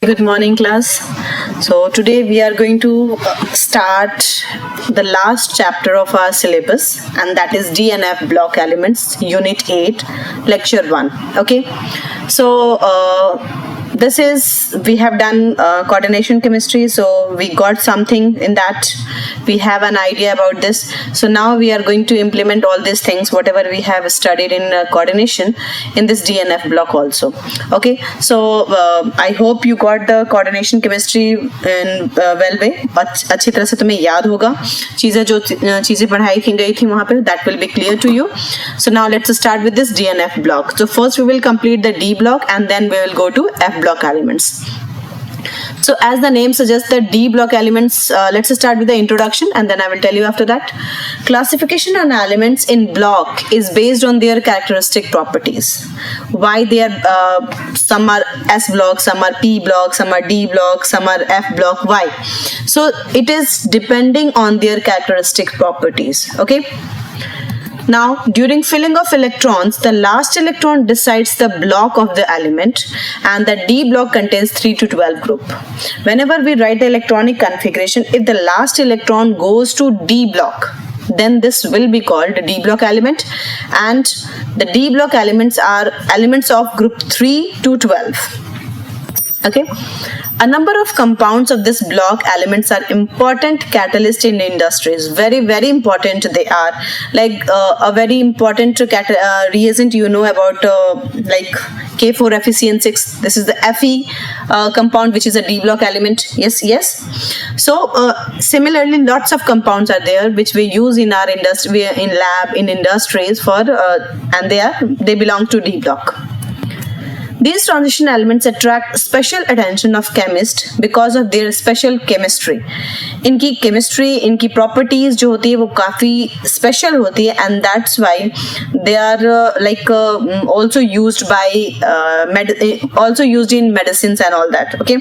Good morning, class. So today we are going to start the last chapter of our syllabus, and that is DNF block elements, Unit 8, Lecture 1. Okay. So we have done coordination chemistry, so we got something in that. We have an idea about this. So now we are going to implement all these things, whatever we have studied in coordination, in this DNF block also. Okay. So I hope you got the coordination chemistry in well way. अच्छी तरह से तुम्हें याद होगा चीजें पढ़ाई की गई थी वहां पे, that will be clear to you. So now let's start with this DNF block. So first we will complete the D block and then we will go to F block elements. So as the name suggests, the D block elements, let's start with the introduction and then I will tell you after that. Classification on elements in block is based on their characteristic properties. Why they are, some are S block, some are P block, some are D block, some are F block. Why? So it is depending on their characteristic properties. Okay. Now, during filling of electrons, the last electron decides the block of the element, and the D block contains 3 to 12 group. Whenever we write the electronic configuration, if the last electron goes to D block, then this will be called D block element, and the D block elements are elements of group 3 to 12. Okay. A number of compounds of this block elements are important catalyst in industries. Very, very important they are. Like a very important reagent you know about like K4FeCN6. This is the Fe compound, which is a D block element. Yes. So similarly, lots of compounds are there which we use in our industry, in lab, in industries for, and they belong to D block. These transition elements attract special attention of chemists because of their special chemistry. इनकी chemistry, इनकी properties जो होती है वो काफी special होती है, and that's why they are also used by also used in medicines and all that. Okay.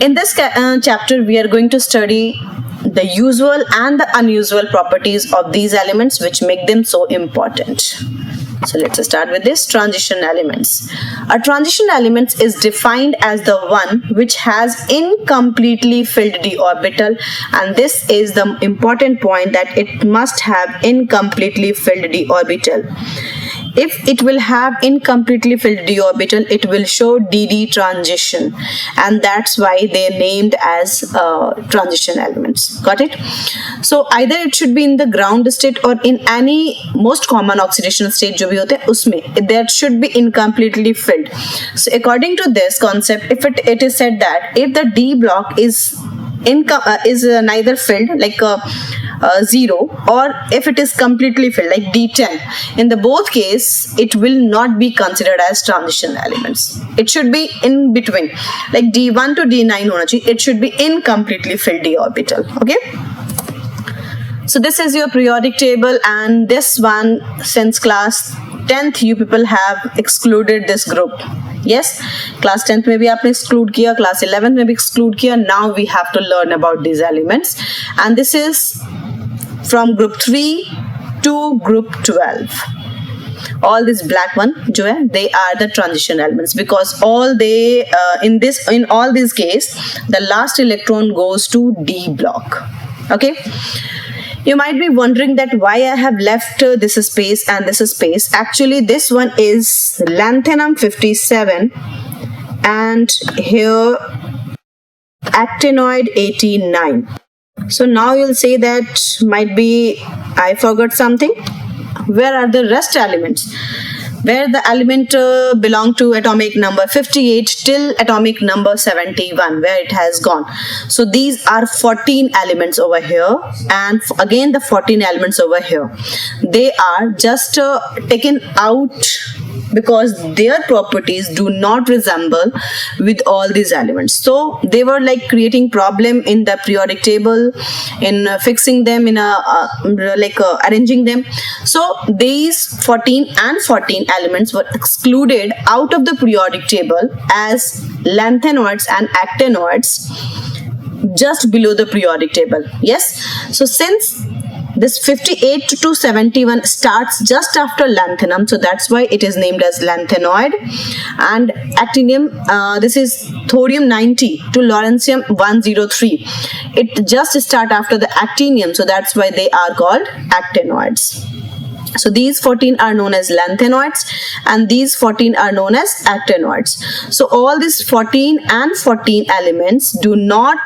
In this chapter, we are going to study the usual and the unusual properties of these elements which make them so important. So let's start with this transition elements. A transition element is defined as the one which has incompletely filled d orbital, and this is the important point, that it must have incompletely filled d orbital. If it will have incompletely filled d orbital, it will show dd transition, and that's why they're named as transition elements. Got it? So either it should be in the ground state or in any most common oxidation state जो भी होते हैं उसमें, that should be incompletely filled. So according to this concept, if it is said that if the D block is neither filled, like 0, or if it is completely filled, like D10, in the both case it will not be considered as transition elements. It should be in between, like D1 to D9 होना चाहिए. It should be incompletely filled d orbital. Okay. So this is your periodic table, and this one, since class 10th you people have excluded this group. Yes, class 10th में भी आपने exclude किया, class 11th में भी exclude किया. Now we have to learn about these elements, and this is from group 3 to group 12. All this black one जो है, they are the transition elements, because all they in all these case the last electron goes to D block. Okay. You might be wondering that why I have left this space and this space. Actually, this one is lanthanum 57 and here actinoid 89. So now you'll say that might be I forgot something. Where are the rest elements? Where the element belong to atomic number 58 till atomic number 71, where it has gone. So these are 14 elements over here, and again the 14 elements over here. They are just taken out because their properties do not resemble with all these elements. So they were like creating problem in the periodic table, in fixing them, in arranging them. So these 14 and 14 elements were excluded out of the periodic table as lanthanoids and actinoids just below the periodic table. Yes. So since This 58 to 71 starts just after lanthanum, so that's why it is named as lanthanoid. And actinium, this is thorium 90 to lawrencium 103. It just start after the actinium, so that's why they are called actinoids. So these 14 are known as lanthanoids and these 14 are known as actinoids. So all these 14 and 14 elements do not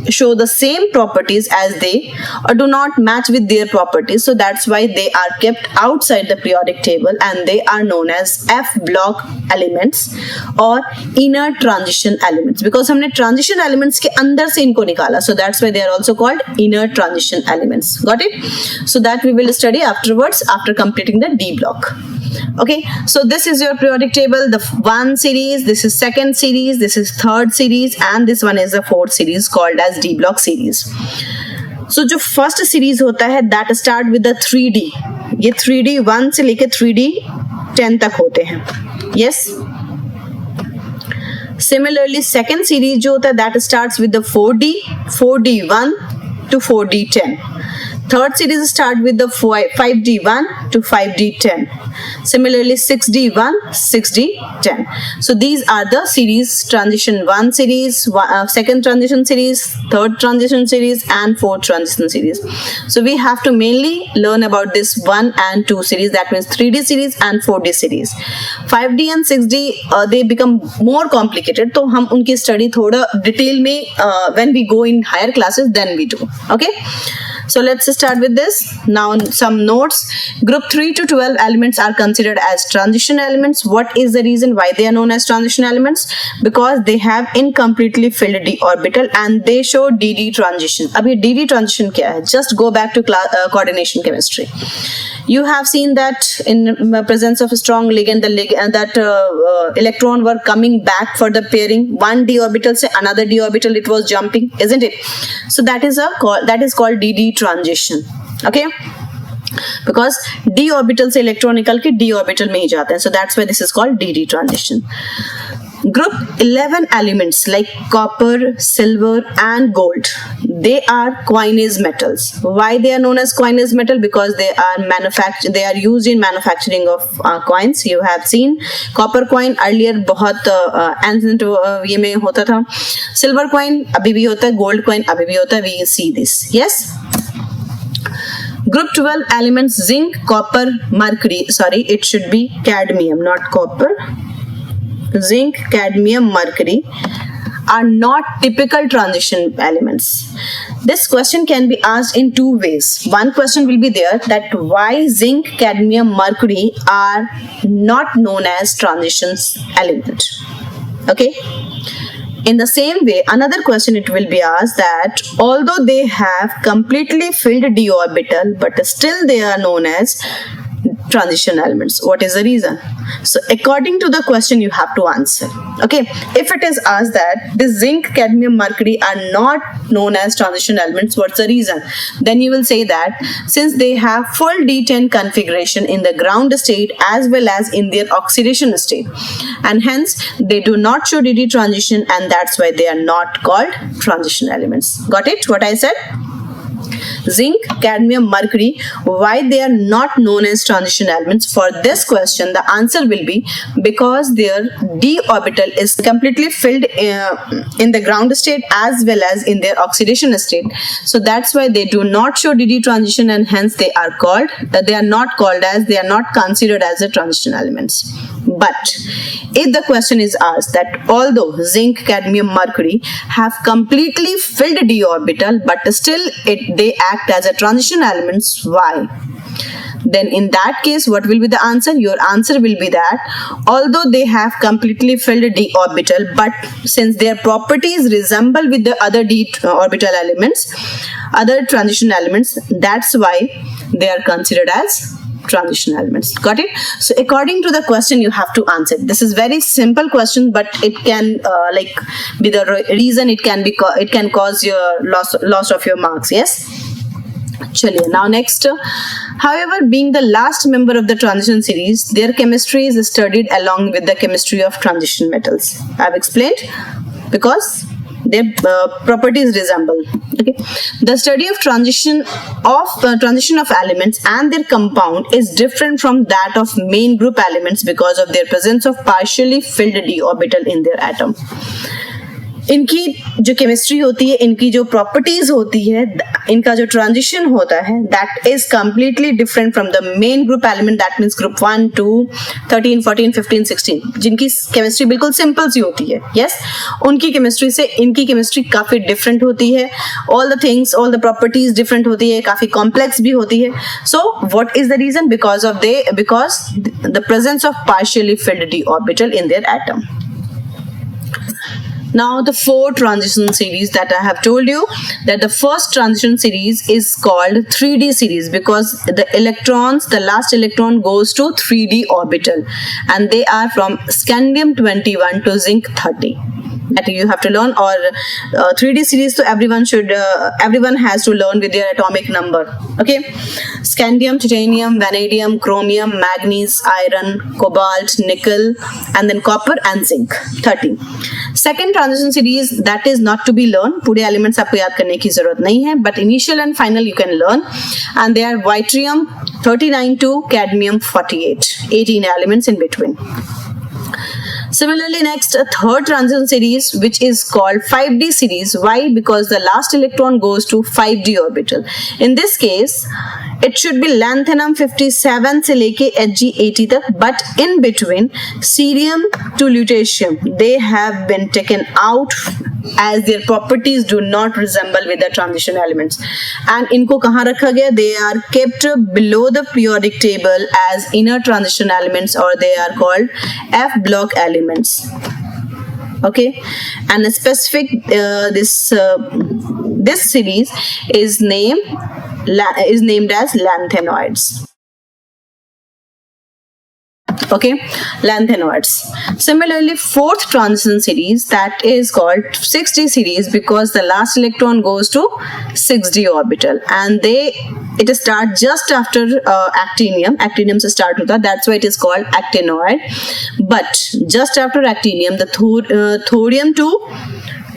show the same properties as they, or do not match with their properties. So that's why they are kept outside the periodic table and they are known as F block elements or inner transition elements, because हमने transition elements के अंदर से इनको निकाला. So that's why they are also called inner transition elements. Got it? So that we will study afterwards, after completing the D block. Okay, so this is your periodic table, the 1 series, this is 2nd series, this is 3rd series, and this one is the 4th series called as D block series. So जो first series होता है that start with the 3D. ये 3D 1 से लेके 3D 10 तक होते हैं. Yes. Similarly, 2nd series जो होता है that starts with the 4D 1 to 4D10. 3rd series start with the 5D1 to 5D10. Similarly, 6D1, 6D10. So these are the series: transition 1 series, 2nd transition series, 3rd transition series, and 4th transition series. So we have to mainly learn about this 1 and 2 series. That means 3D series and 4D series. 5D and 6D they become more complicated. तो हम उनकी study थोड़ा detail में when we go in higher classes then we do. Okay. So let's start with this. Now some notes. Group 3 to 12 elements are considered as transition elements. What is the reason why they are known as transition elements? Because they have incompletely filled d orbital and they show dd transition. अब ये dd transition क्या है? Just go back to coordination chemistry. You have seen that in presence of a strong ligand, that electron were coming back for the pairing. One d orbital से another d orbital it was jumping, isn't it? So that is called dd transition. Okay, because d orbital से electron निकल के d orbital में ही जाते हैं. So that's why this is called dd transition. Group 11 elements like copper, silver and gold, they are coinage metals. Why they are known as coinage metal? Because they are used in manufacturing of coins. You have seen copper coin earlier बहुत ancient ये में होता था. Silver coin अभी भी होता है, gold coin अभी भी होता है. We see this. Yes. Group 12 elements: zinc, copper, mercury. Sorry, it should be cadmium, not copper. Zinc, cadmium, mercury are not typical transition elements. This question can be asked in two ways. One question will be there that why zinc, cadmium, mercury are not known as transition element. Okay. In the same way, another question it will be asked that although they have completely filled d orbital, but still they are known as transition elements. What is the reason? So according to the question you have to answer. Okay, if it is asked that the zinc, cadmium, mercury are not known as transition elements, what's the reason? Then you will say that since they have full D10 configuration in the ground state as well as in their oxidation state, and hence they do not show DD transition, and that's why they are not called transition elements. Got it? What I said? Zinc, cadmium, mercury, why they are not known as transition elements? For this question the answer will be because their d orbital is completely filled in the ground state as well as in their oxidation state. So that's why they do not show dd transition, and hence they are not considered as the transition elements. But if the question is asked that although zinc, cadmium, mercury have completely filled d orbital but still they act as a transition elements, why? Then in that case what will be the answer? Your answer will be that although they have completely filled d orbital, but since their properties resemble with the other d orbital elements, other transition elements, that's why they are considered as transition elements. Got it? So according to the question you have to answer. This is very simple question, but it can be the reason it can cause your loss of your marks. Yes. Chaliye. Now next, however, being the last member of the transition series, their chemistry is studied along with the chemistry of transition metals. I have explained because their properties resemble. Okay, the study of transition of elements and their compound is different from that of main group elements because of their presence of partially filled d orbital in their atom. इनकी जो chemistry होती है, इनकी जो properties होती है, इनका जो ट्रांजिशन होता है, that is completely different from the main group element, that means group 1, 2, 13, 14, 15, 16, जिनकी केमिस्ट्री बिल्कुल सिंपल सी होती है. यस, उनकी केमिस्ट्री से इनकी केमिस्ट्री काफी डिफरेंट होती है. All the things, all the properties different होती है, काफी कॉम्प्लेक्स भी होती है. So what is the reason? Because the presence of partially filled d orbital in their atom. Now the 4 transition series that I have told you, that the first transition series is called 3D series because the last electron goes to 3D orbital, and they are from scandium 21 to zinc 30. That you have to learn, or 3D series, so everyone has to learn with their atomic number. Okay, scandium, titanium, vanadium, chromium, manganese, iron, cobalt, nickel, and then copper and zinc 30. Second transition series, that is not to be learned. पूरे elements आपको याद करने की जरूरत नहीं है, but initial and final you can learn, and they are yttrium 39 to cadmium 48, 18 elements in between. Similarly, next, a third transition series which is called 5D series. Why? Because the last electron goes to 5D orbital. In this case, it should be lanthanum 57 से लेके Hg 80 तक, but in between cerium to lutetium, they have been taken out as their properties do not resemble with the transition elements. And इनको कहाँ रखा गया? They are kept below the periodic table as inner transition elements, or they are called F block elements. Okay, and a specific this series is named as lanthanoids. Okay, lanthanoids. Similarly, fourth transition series, that is called 6D series because the last electron goes to 6D orbital, and it starts just after actinium से start होता है, that's why it is called actinoid. But just after actinium, the thorium to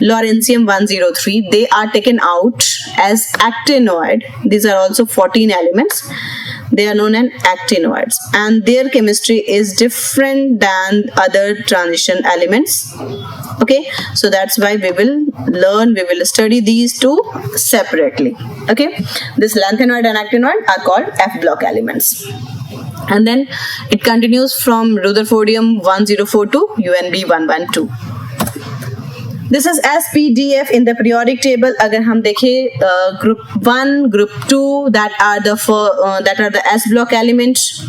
lawrencium 103, they are taken out as actinoid. These are also 14 elements. They are known as actinoids, and their chemistry is different than other transition elements. Okay, so that's why we will study these two separately. Okay, this lanthanoid and actinoid are called F block elements. And then it continues from Rutherfordium 104 to UNB 112. This is SPDF in the periodic table. अगर हम देखें group 1, group 2, that are the S block elements.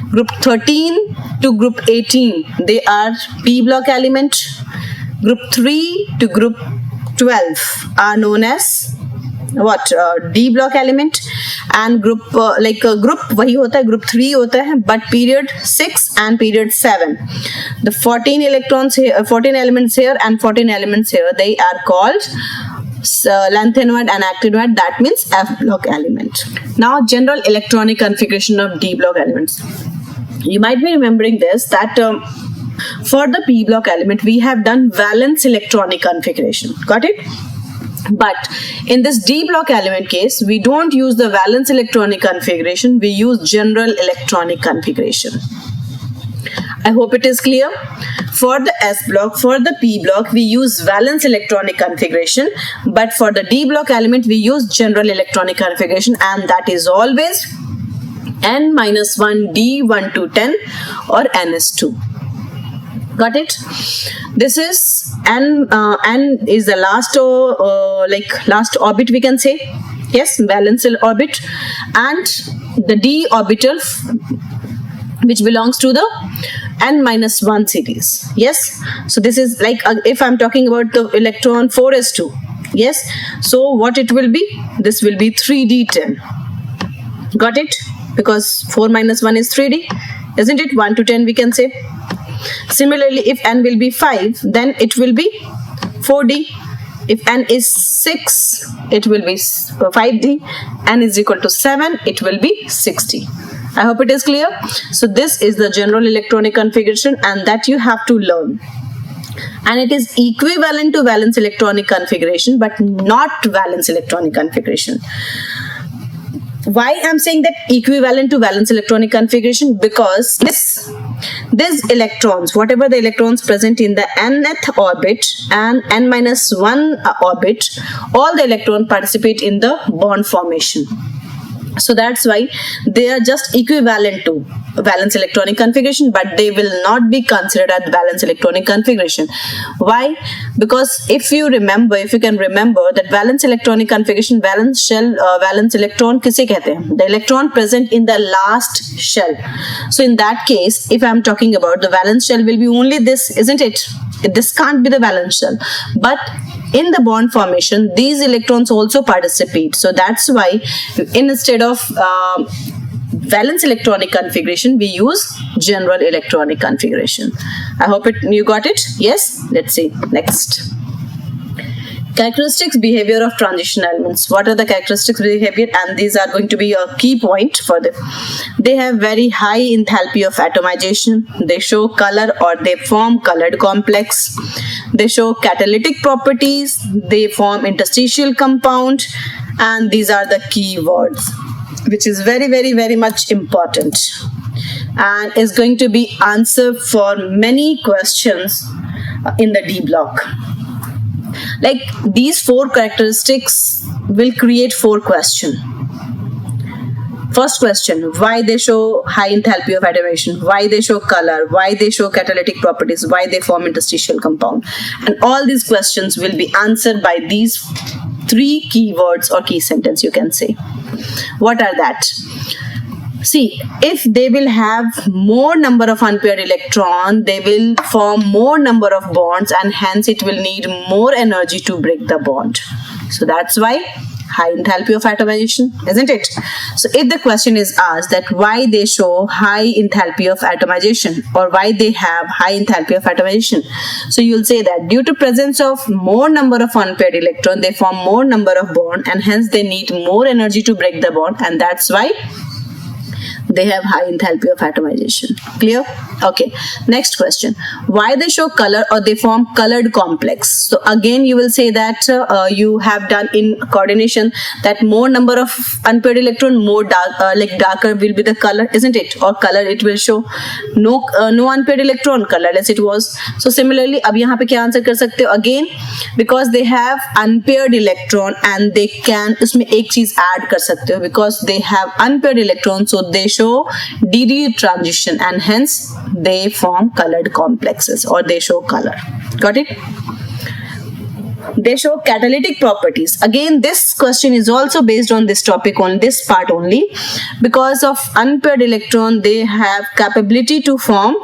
Group 13 to group 18, they are P block element. Group 3 to group 12 are known as D block element. And group group वही होता है, group 3 होता है, but period 6 and period 7, the 14 electrons here, 14 elements here and 14 elements here, they are called lanthanoid and actinoid. That means F block element. Now, general electronic configuration of D block elements. You might be remembering this, that for the P block element we have done valence electronic configuration. Got it? But in this D block element case, we don't use the valence electronic configuration, we use general electronic configuration. I hope it is clear. For the S block, for the P block, we use valence electronic configuration, but for the D block element, we use general electronic configuration, and that is always n-1 D 1 to 10 or ns2. Got it? This is n is the last last orbit, we can say. Yes, valence orbit, and the D orbital which belongs to the n-1 series. Yes, so this is like if I'm talking about the electron 4s2. Yes, so what it will be? This will be 3d10. Got it? Because 4 minus 1 is 3d, isn't it? 1 to 10 we can say. Similarly, if n will be 5, then it will be 4d. If n is 6, it will be 5d. N is equal to 7, it will be 6d. I hope it is clear. So this is the general electronic configuration, and that you have to learn. and it is equivalent to valence electronic configuration but not valence electronic configuration. Why I'm saying that equivalent to valence electronic configuration? Because these electrons, whatever the electrons present in the nth orbit and n-1 orbit, all the electrons participate in the bond formation. So that's why they are just equivalent to valence electronic configuration, but they will not be considered as valence electronic configuration. Why? Because if you can remember that valence electronic configuration, valence shell, valence electron किसे कहते हैं? The electron present in the last shell. So in that case, if I'm talking about the valence shell, will be only this, isn't it? This can't be the valence shell. But in the bond formation, these electrons also participate. So that's why instead of valence electronic configuration, we use general electronic configuration. I hope you got it. Yes? Let's see. Next. Characteristics, behavior of transition elements. What are the characteristics, behavior? And these are going to be a key point for them. They have very high enthalpy of atomization. They show color or they form colored complex. They show catalytic properties. They form interstitial compound. And these are the key words, which is very, very, very much important and is going to be answer for many questions in the D block. Like these 4 characteristics will create 4 questions. First question, why they show high enthalpy of atomization, why they show color, why they show catalytic properties, why they form interstitial compound. And all these questions will be answered by these 3 keywords or key sentence, you can say. What are that? See, if they will have more number of unpaired electron, they will form more number of bonds and hence it will need more energy to break the bond. So that's why high enthalpy of atomization, isn't it? So if the question is asked that why they show high enthalpy of atomization or why they have high enthalpy of atomization, so you'll say that due to presence of more number of unpaired electron, they form more number of bond and hence they need more energy to break the bond, and that's why they have high enthalpy of atomization. Clear? Okay. Next question. Why they show color or they form colored complex? So again, you will say that you have done in coordination that more number of unpaired electron, more dark, darker will be the color, isn't it? Or color it will show no unpaired electron, colorless it was. So similarly, अब यहाँ पे क्या answer कर सकते हो? Again, because they have unpaired electron and they can उसमें एक चीज ऐड कर सकते हो, because they have unpaired electron, so they show DD transition and hence they form colored complexes or they show color. Got it? They show catalytic properties. Again, this question is also based on this topic, on this part only. Because of unpaired electron, they have capability to form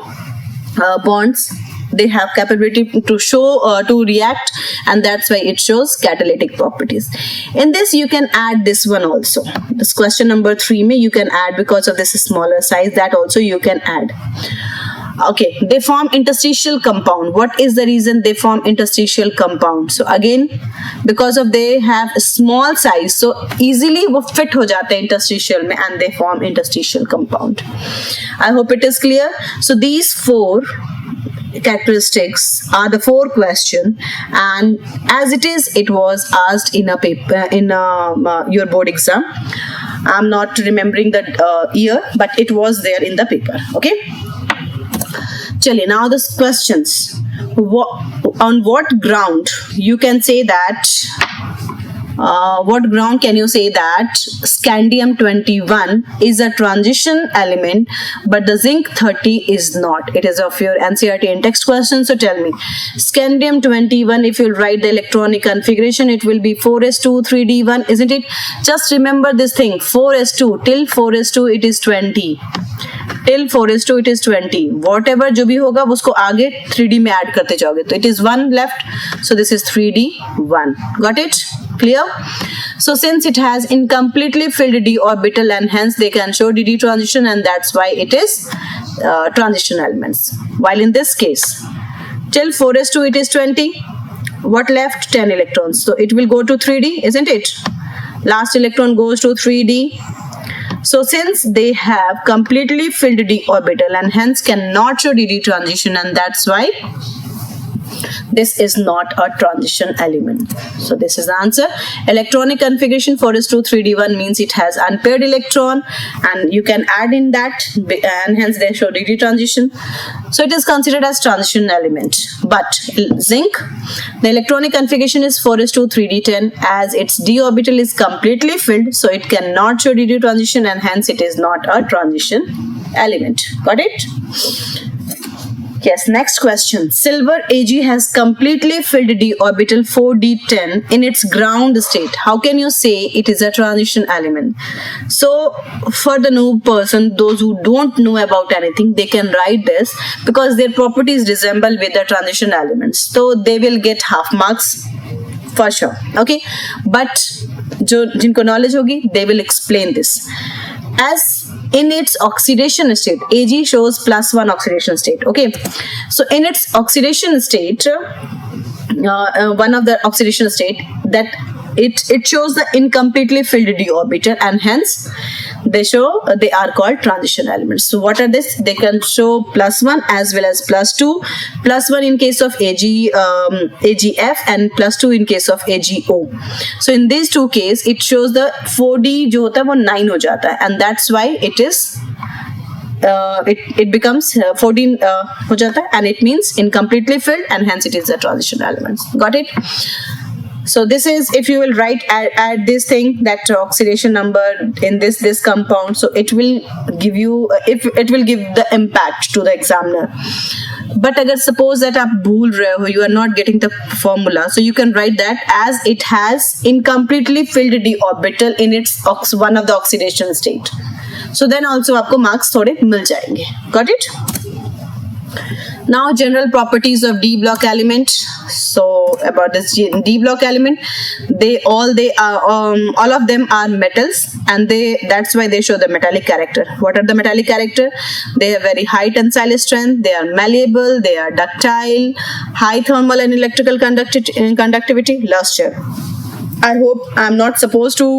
bonds. They have capability to show to react, and that's why it shows catalytic properties. In this you can add this one also. This question number 3 mein you can add, because of this smaller size, that also you can add. Okay, they form interstitial compound. What is the reason they form interstitial compound? So again, because of they have a small size, so easily वो fit हो जाते हैं interstitial में and they form interstitial compound. I hope it is clear. So these 4 characteristics are the 4 question, and as it was asked in a paper in your board exam. I'm not remembering the year, but it was there in the paper. Okay. Chaliye, now the questions. On what ground you can say that? What ground can you say that scandium-21 is a transition element but the zinc-30 is not? It is of your NCERT and text question. So tell me, scandium-21, if you write the electronic configuration, it will be 4s2 3d1, isn't it? Just remember this thing, 4s2 till 4s2 it is 20. Till 4s2 it is 20. Whatever जो भी होगा उसको आगे 3d में add करते जाओगे. तो it is 1 left. So this is 3d1. Got it? Clear? So since it has incompletely filled d orbital and hence they can show dd transition, and that's why it is transition elements. While in this case, till 4s2 it is 20. What left? 10 electrons. So it will go to 3d, isn't it? Last electron goes to 3d. So since they have completely filled d orbital and hence cannot show dd transition, and that's why This is not a transition element. So this is the answer. Electronic configuration 4:3D1 means it has unpaired electron, and you can add in that, and hence they show DD transition. So it is considered as transition element. But zinc, the electronic configuration is 4:3D10, as its d orbital is completely filled, so it cannot show DD transition, and hence it is not a transition element. Got it? Yes, next question. Silver Ag has completely filled d orbital 4d10 in its ground state. How can you say it is a transition element? So for the noob person, those who don't know about anything, they can write this because their properties resemble with the transition elements. So they will get half marks for sure. Okay, but jinko knowledge hogi, they will explain this. As in its oxidation state, Ag shows +1 oxidation state. Okay, so in its oxidation state, one of the oxidation state, that it shows the incompletely filled d orbital, and hence they are called transition elements. So what are this? They can show +1 as well as +2. +1 in case of AgF and +2 in case of AgO. So in these two cases, it shows the 4D जो होता है वो 9 हो जाता है, and that's why it is it becomes 14 हो जाता है, and it means incompletely filled, and hence it is a transition element. Got it? So this is, if you will write add this thing, that oxidation number in this compound, so it will give you, if it will give the impact to the examiner. But agar suppose that aap bhool rahe ho, you are not getting the formula, so you can write that as it has incompletely filled d orbital in its one of the oxidation state. So then also aapko marks thode mil jayenge. Got it? Now general properties of D block element. So about this D block element, all of them are metals, and that's why they show the metallic character. What are the metallic character? They have very high tensile strength, they are malleable, they are ductile, high thermal and electrical conductivity, luster. I hope I'm not supposed to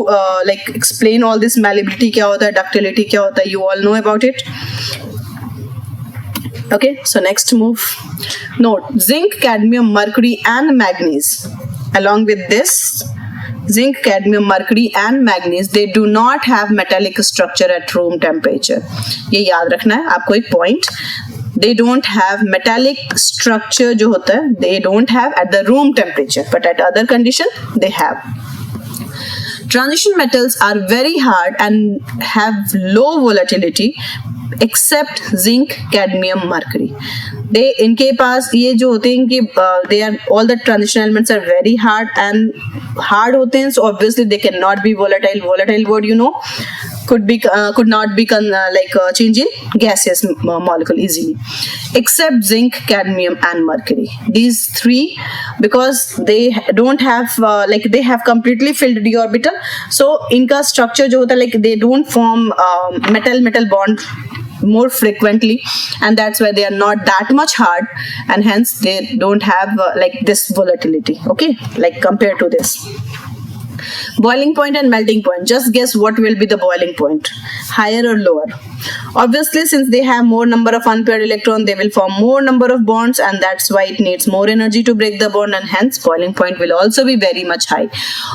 like explain all this. Malleability kya hota hai, ductility kya hota hai, you all know about it. Okay, so next move. Note, zinc, cadmium, mercury and manganese. Along with this, zinc, cadmium, mercury and manganese, they do not have metallic structure at room temperature. ये याद रखना है आपको एक point. They don't have metallic structure जो होता है, they don't have at the room temperature, but at other condition they have. Transition metals are very hard and have low volatility, except zinc, cadmium, mercury. They इनके पास ये जो होते हैं कि they are, all the transition elements are very hard and hard होते हैं, so obviously they cannot be volatile. Volatile word you know, could not be change in gaseous molecule easily, except zinc, cadmium and mercury. These three, because they don't have they have completely filled d orbital, so इनका structure जो होता है, like they don't form metal bond more frequently, and that's why they are not that much hard, and hence they don't have this volatility. Okay, like compared to this. Boiling point and melting point. Just guess what will be the boiling point, higher or lower? Obviously, since they have more number of unpaired electrons, they will form more number of bonds, and that's why it needs more energy to break the bond, and hence boiling point will also be very much high.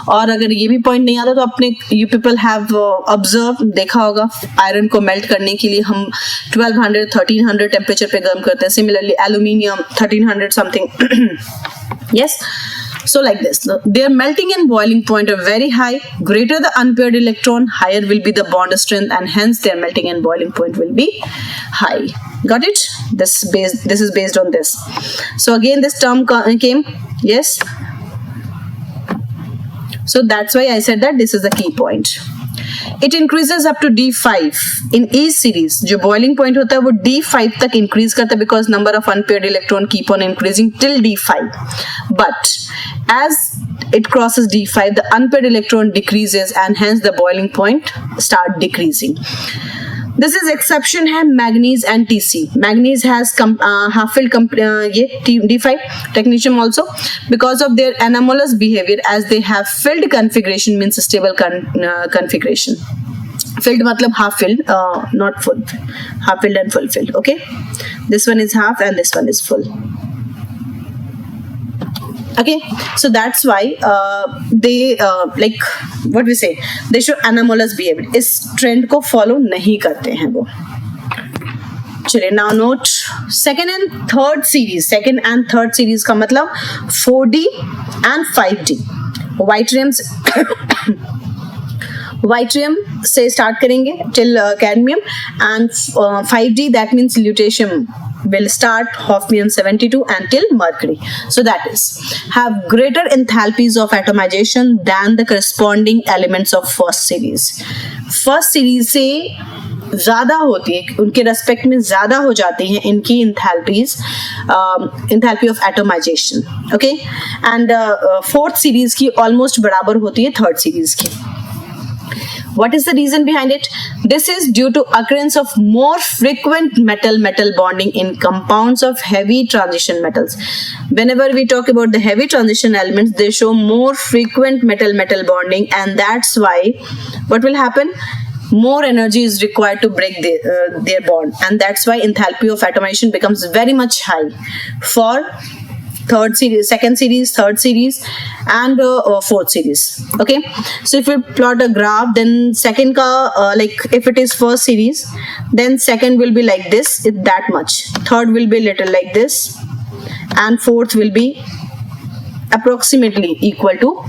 और अगर ये भी point नहीं आता तो अपने you people have observed, देखा होगा, iron को melt करने के लिए हम 1200 1300 temperature पे गर्म करते हैं. Similarly, aluminium 1300 something. Yes. So like this, their melting and boiling point are very high. Greater the unpaired electron, higher will be the bond strength, and hence their melting and boiling point will be high. Got it? This is based on this. So again, this term came. Yes. So that's why I said that this is the key point. It increases up to D5 in each series. जो boiling point होता है वो D5 तक increase करता है, because number of unpaired electron keep on increasing till D5. But as it crosses D5, the unpaired electron decreases, and hence the boiling point start decreasing. This is exception है manganese and TC. Manganese has half-filled D5, technetium also, because of their anomalous behavior, as they have filled configuration, means stable configuration. Filled matlab half filled, not full. Half filled and full filled. Okay, this one is half and this one is full. Okay, so that's why they like what we say, they show anomalous behavior. इस trend को follow नहीं करते हैं वो. चलिए, now note second and third series का मतलब 4D and 5D. Yttrium से start करेंगे till cadmium, and 5D that means lutetium will start hafnium 72 until mercury. So that is have greater enthalpies of atomization than the corresponding elements of first series. First series से ज़्यादा होती है, उनके respect में ज़्यादा हो जाती हैं इनकी enthalpies, enthalpy of atomization. Okay, and fourth series की ऑलमोस्ट बराबर होती है थर्ड सीरीज की. What is the reason behind it? This is due to occurrence of more frequent metal-metal bonding in compounds of heavy transition metals. Whenever we talk about the heavy transition elements, they show more frequent metal-metal bonding, and that's why what will happen? More energy is required to break their bond, and that's why enthalpy of atomization becomes very much high for third series, second series, third series, and fourth series. Okay, so if we plot a graph, then second ka like if it is first series, then second will be like this, it's that much, third will be little like this, and fourth will be approximately equal to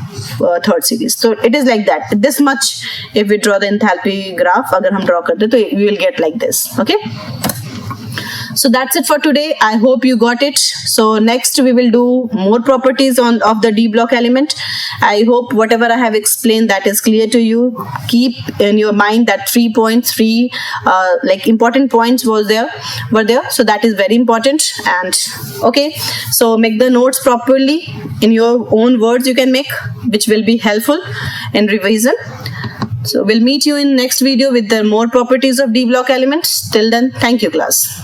third series. So it is like that, this much. If we draw the enthalpy graph, agar hum draw karte to we will get like this. Okay, so that's it for today. I hope you got it. So next we will do more properties of the D block element. I hope whatever I have explained that is clear to you. Keep in your mind that 3 points, like important points were there. So that is very important. And okay, so make the notes properly in your own words you can make, which will be helpful in revision. So we'll meet you in next video with the more properties of D block elements. Till then, thank you class.